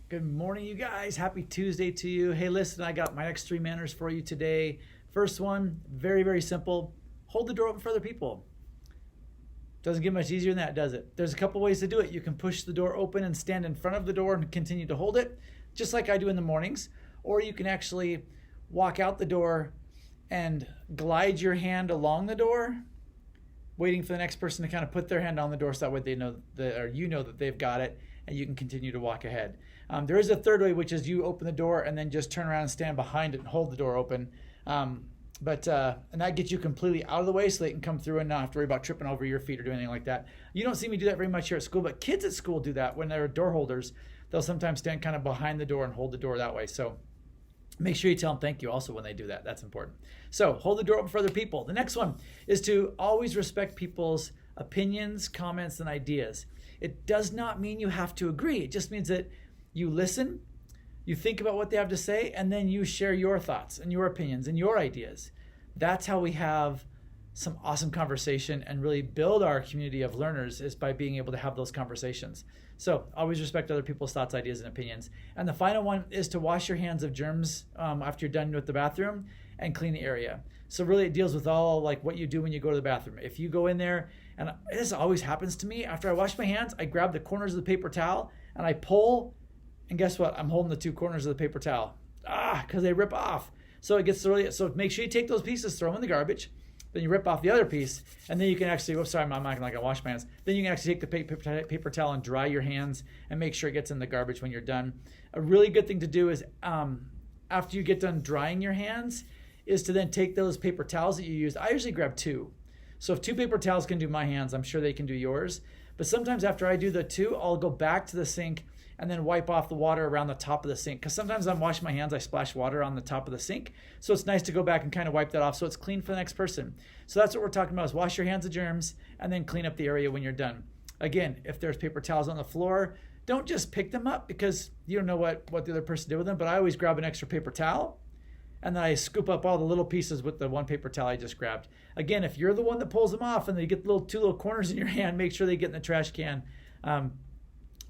Good morning, you guys. Happy Tuesday to you. Hey, listen, I got my next 3 manners for you today. First one, very, very simple. Hold the door open for other people. Doesn't get much easier than that, does it? There's a couple ways to do it. You can push the door open and stand in front of the door and continue to hold it, just like I do in the mornings. Or you can actually walk out the door and glide your hand along the door, waiting for the next person to kind of put their hand on the door so that way they know that, or you know that they've got it, and you can continue to walk ahead. There is a third way, which is you open the door and then just turn around and stand behind it and hold the door open. And that gets you completely out of the way so they can come through and not have to worry about tripping over your feet or doing anything like that. You don't see me do that very much here at school, but kids at school do that when they're door holders. They'll sometimes stand kind of behind the door and hold the door that way. So make sure you tell them thank you also when they do that. That's important. So hold the door open for other people. The next one is to always respect people's opinions, comments, and ideas. It does not mean you have to agree. It just means that you listen, you think about what they have to say, and then you share your thoughts and your opinions and your ideas. That's how we have some awesome conversation and really build our community of learners, is by being able to have those conversations. So always respect other people's thoughts, ideas, and opinions. And the final one is to wash your hands of germs after you're done with the bathroom and clean the area. So really it deals with all like what you do when you go to the bathroom. If you go in there, and this always happens to me, after I wash my hands, I grab the corners of the paper towel and I pull, and guess what? I'm holding the 2 corners of the paper towel. Because they rip off. So it gets really, so make sure you take those pieces, throw them in the garbage, then you rip off the other piece, and then you can actually, I'm not gonna wash my hands. Then you can actually take the paper towel and dry your hands and make sure it gets in the garbage when you're done. A really good thing to do is after you get done drying your hands is to then take those paper towels that you used. I usually grab 2. So if 2 paper towels can do my hands, I'm sure they can do yours. But sometimes after I do the 2, I'll go back to the sink and then wipe off the water around the top of the sink. Because sometimes I'm washing my hands, I splash water on the top of the sink. So it's nice to go back and kind of wipe that off so it's clean for the next person. So that's what we're talking about, is wash your hands of germs and then clean up the area when you're done. Again, if there's paper towels on the floor, don't just pick them up because you don't know what the other person did with them. But I always grab an extra paper towel and then I scoop up all the little pieces with the 1 paper towel I just grabbed. Again, if you're the one that pulls them off and then you get the 2 little corners in your hand, make sure they get in the trash can.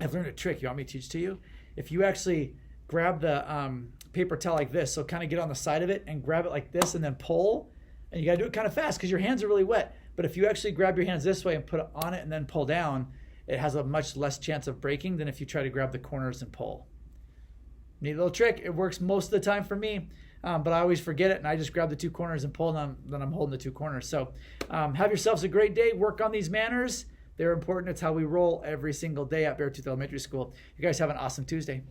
I've learned a trick. You want me to teach to you? If you actually grab the paper towel like this, so kind of get on the side of it and grab it like this and then pull, and you got to do it kind of fast because your hands are really wet. But if you actually grab your hands this way and put it on it and then pull down, it has a much less chance of breaking than if you try to grab the corners and pull. Neat little trick. It works most of the time for me, but I always forget it, and I just grab the 2 corners and pull, and then I'm holding the 2 corners. So have yourselves a great day. Work on these manners. They're important. It's how we roll every single day at Beartooth Elementary School. You guys have an awesome Tuesday.